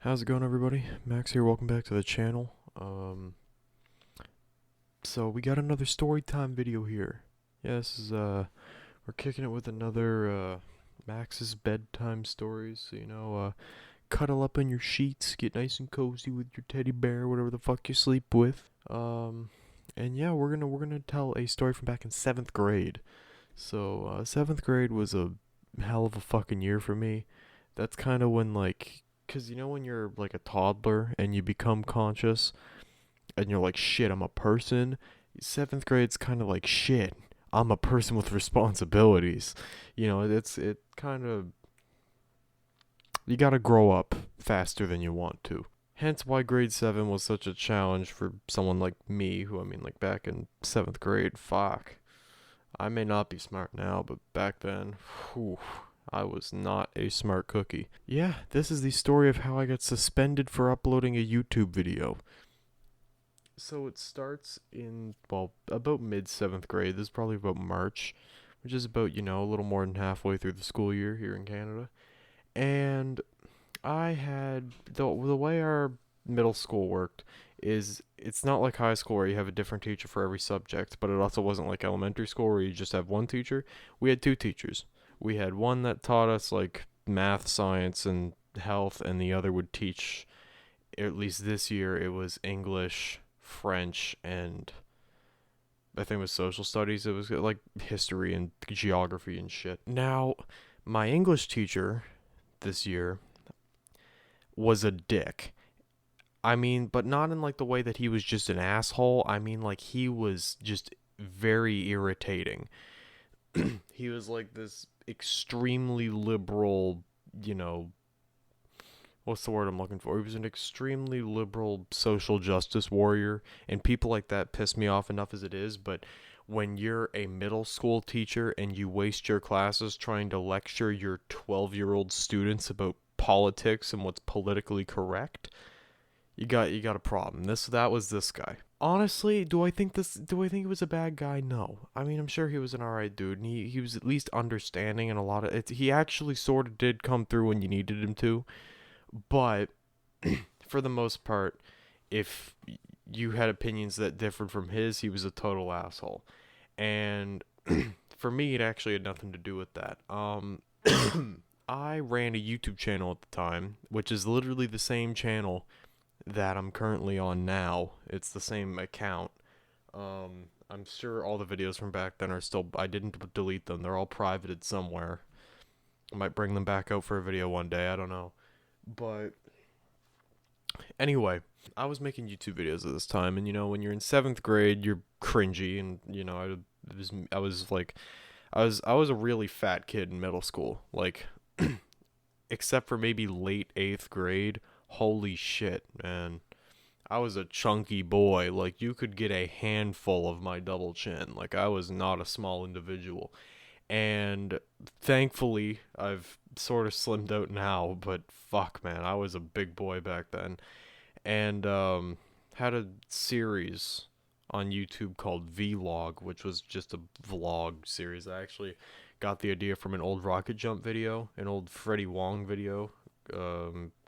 How's it going, everybody? Max here. Welcome back to the channel. So we got another story time video here. Yeah, this is we're kicking it with another Max's bedtime stories. So cuddle up in your sheets, get nice and cozy with your teddy bear, whatever the fuck you sleep with. And yeah, we're gonna tell a story from back in seventh grade. So seventh grade was a hell of a fucking year for me. That's kind of when like, cause when you're like a toddler and you become conscious and you're like, shit, I'm a person. Seventh grade's kind of like, shit, I'm a person with responsibilities. It kind of, you gotta grow up faster than you want to. Hence why grade 7 was such a challenge for someone like me, who, I mean, like back in 7th grade, fuck. I may not be smart now, but back then, whew, I was not a smart cookie. Yeah, this is the story of how I got suspended for uploading a YouTube video. So it starts in, well, about mid 7th grade. This is probably about March, which is about, a little more than halfway through the school year here in Canada. And I had, the way our middle school worked is it's not like high school where you have a different teacher for every subject, but it also wasn't like elementary school where you just have one teacher. We had two teachers. We had one that taught us like math, science, and health, and the other would teach, at least this year, it was English, French, and I think it was social studies. It was like history and geography and shit. Now, my English teacher this year was a dick. I mean, but not in like the way that he was just an asshole. I mean, like he was just very irritating. He was like this extremely liberal, you know, what's the word I'm looking for? He was an extremely liberal social justice warrior, and people like that piss me off enough as it is, but when you're a middle school teacher and you waste your classes trying to lecture your 12-year-old students about politics and what's politically correct, you got a problem. That was this guy. Honestly, do I think he was a bad guy? No. I mean, I'm sure he was an alright dude, and he was at least understanding, and a lot of it, he actually sort of did come through when you needed him to. But for the most part, if you had opinions that differed from his, he was a total asshole. And for me, it actually had nothing to do with that. I ran a YouTube channel at the time, which is literally the same channel that I'm currently on now. It's the same account. I'm sure all the videos from back then are still. I didn't delete them. They're all privated somewhere. I might bring them back out for a video one day. I don't know. But anyway, I was making YouTube videos at this time, and when you're in seventh grade, you're cringy, and I was a really fat kid in middle school, like except for maybe late eighth grade. Holy shit, man. I was a chunky boy. Like, you could get a handful of my double chin. Like, I was not a small individual. And thankfully, I've sort of slimmed out now, but fuck, man, I was a big boy back then. And had a series on YouTube called Vlog, which was just a vlog series. I actually got the idea from an old Rocket Jump video, an old Freddie Wong video,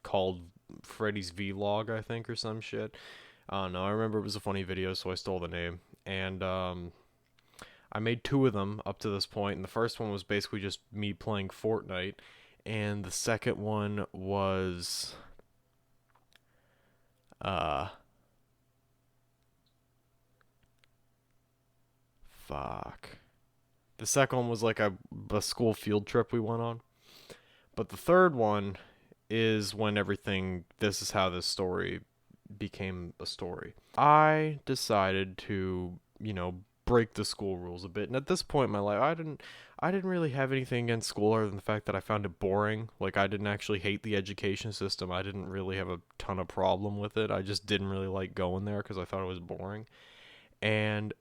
called Freddy's Vlog, I think, or some shit. I don't know. I remember it was a funny video, so I stole the name. And I made two of them up to this point, and the first one was basically just me playing Fortnite, and the second one was uh fuck. The second one was like a school field trip we went on. But the third one is when everything, this is how this story became a story. I decided to, break the school rules a bit. And at this point in my life, I didn't really have anything against school other than the fact that I found it boring. Like, I didn't actually hate the education system. I didn't really have a ton of problem with it. I just didn't really like going there because I thought it was boring. And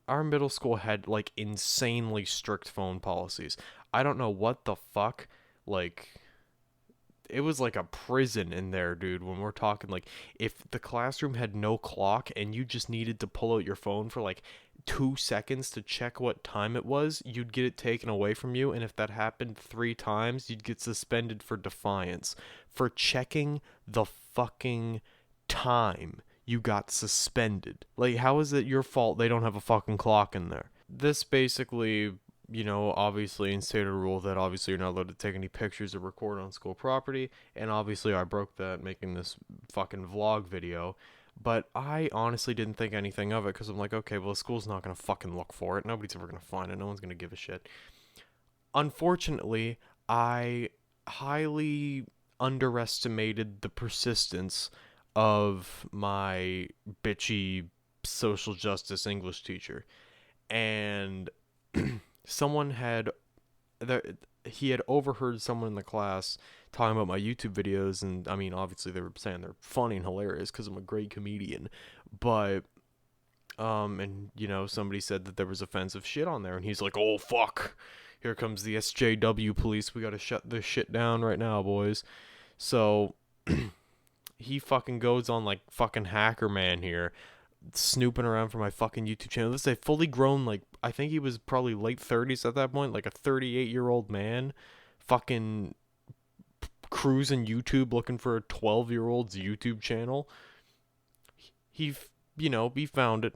our middle school had like insanely strict phone policies. I don't know what the fuck, like, it was like a prison in there, dude. When we're talking, like, if the classroom had no clock and you just needed to pull out your phone for like 2 seconds to check what time it was, you'd get it taken away from you. And if that happened 3 times, you'd get suspended for defiance. For checking the fucking time, you got suspended. Like, how is it your fault they don't have a fucking clock in there? This basically, obviously instated a rule that obviously you're not allowed to take any pictures or record on school property, and obviously I broke that making this fucking vlog video. But I honestly didn't think anything of it because I'm like, okay, well, the school's not gonna fucking look for it. Nobody's ever gonna find it. No one's gonna give a shit. Unfortunately, I highly underestimated the persistence of my bitchy social justice English teacher. And someone had there he had overheard someone in the class talking about my YouTube videos, and I mean, obviously they were saying they're funny and hilarious because I'm a great comedian, but and somebody said that there was offensive shit on there, and he's like, oh fuck, here comes the SJW police, we gotta shut this shit down right now, boys. So he fucking goes on like fucking Hacker Man here, snooping around for my fucking YouTube channel. This is a fully grown, like, I think he was probably late 30s at that point, like a 38-year-old man, fucking cruising YouTube looking for a 12-year-old's YouTube channel. He found it,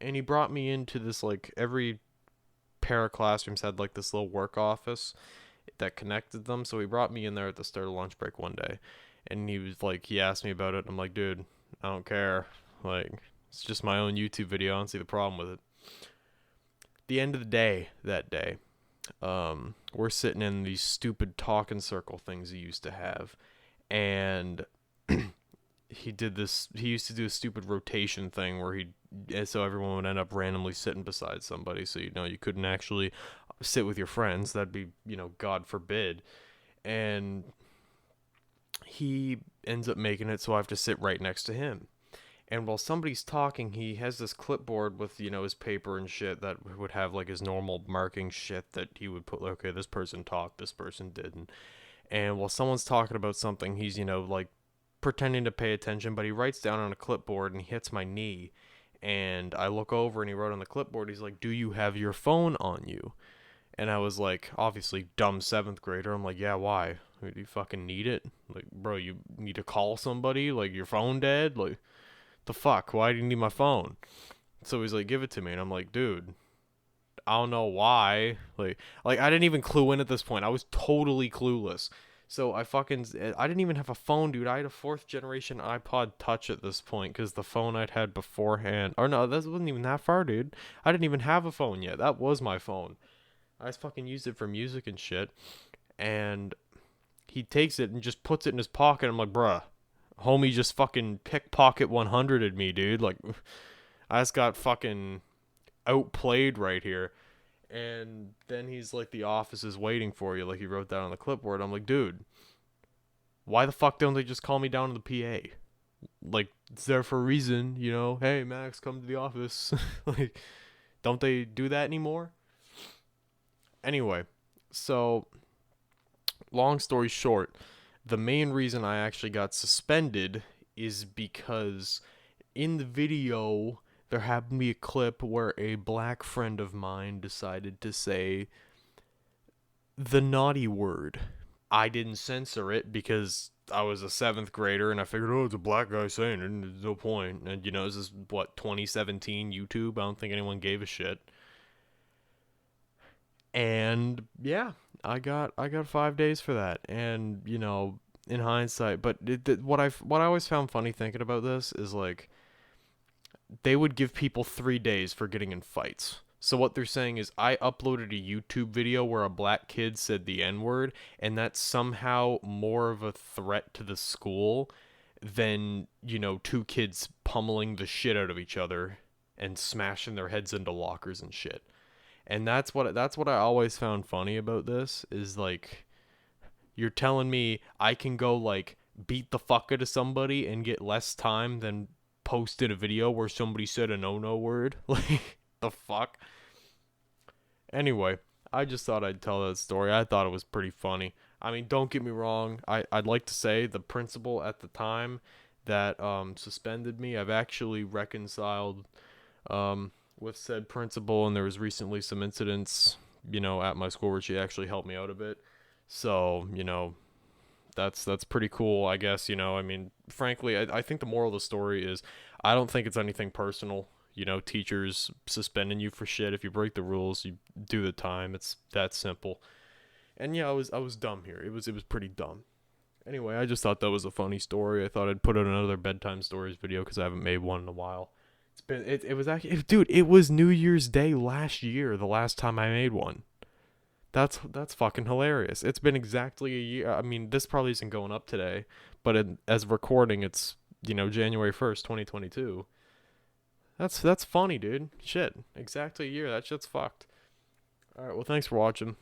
and he brought me into this, like, every pair of classrooms had like this little work office that connected them. So he brought me in there at the start of lunch break one day, and he asked me about it, and I'm like, dude, I don't care. Like, it's just my own YouTube video. I don't see the problem with it. The end of the day, that day, we're sitting in these stupid talking circle things he used to have, and he used to do a stupid rotation thing where so everyone would end up randomly sitting beside somebody, so you couldn't actually sit with your friends. That'd be, God forbid. And he ends up making it so I have to sit right next to him. And while somebody's talking, he has this clipboard with, his paper and shit that would have like his normal marking shit that he would put, like, okay, this person talked, this person didn't. And while someone's talking about something, he's, like, pretending to pay attention, but he writes down on a clipboard and he hits my knee. And I look over and he wrote on the clipboard, he's like, do you have your phone on you? And I was like, obviously, dumb 7th grader. I'm like, yeah, why? Do you fucking need it? Like, bro, you need to call somebody? Like, your phone dead? Like, the fuck? Why do you need my phone? So he's like, give it to me. And I'm like, dude, I don't know why. Like I didn't even clue in at this point. I was totally clueless. So I didn't even have a phone, dude. I had a 4th generation iPod Touch at this point because the phone I'd had beforehand. Or no, that wasn't even that far, dude. I didn't even have a phone yet. That was my phone. I just fucking used it for music and shit. And he takes it and just puts it in his pocket. I'm like, bruh, homie just fucking pickpocket 100'd me, dude. Like, I just got fucking outplayed right here. And then he's like, the office is waiting for you, like he wrote that on the clipboard. I'm like, dude, why the fuck don't they just call me down to the PA? Like, it's there for a reason, hey, Max, come to the office. Like, don't they do that anymore? Anyway, so long story short, the main reason I actually got suspended is because in the video there happened to be a clip where a black friend of mine decided to say the naughty word. I didn't censor it because I was a 7th grader and I figured, oh, it's a black guy saying it, and there's no point. And, this is, 2017 YouTube? I don't think anyone gave a shit. And, yeah, I got 5 days for that. And, in hindsight, but what I always found funny thinking about this is, like, they would give people 3 days for getting in fights. So what they're saying is I uploaded a YouTube video where a black kid said the N-word, and that's somehow more of a threat to the school than, 2 kids pummeling the shit out of each other and smashing their heads into lockers and shit. And that's what I always found funny about this is, like, you're telling me I can go, like, beat the fuck out of somebody and get less time than posted a video where somebody said a no word? Like, the fuck? Anyway, I just thought I'd tell that story. I thought it was pretty funny. I mean, don't get me wrong. I'd like to say the principal at the time that suspended me, I've actually reconciled with said principal, and there was recently some incidents, at my school where she actually helped me out a bit. So, that's pretty cool, I guess. I mean, frankly, I think the moral of the story is I don't think it's anything personal. Teachers suspending you for shit. If you break the rules, you do the time. It's that simple. And yeah, I was dumb here. It was pretty dumb. Anyway, I just thought that was a funny story. I thought I'd put out another bedtime stories video because I haven't made one in a while. It was actually, dude, it was New Year's Day last year, the last time I made one. That's fucking hilarious. It's been exactly a year. I mean, this probably isn't going up today, but as of recording, it's January 1st, 2022. That's funny, dude. Shit, exactly a year. That shit's fucked. All right, well, thanks for watching.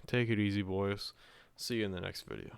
Take it easy, boys. See you in the next video.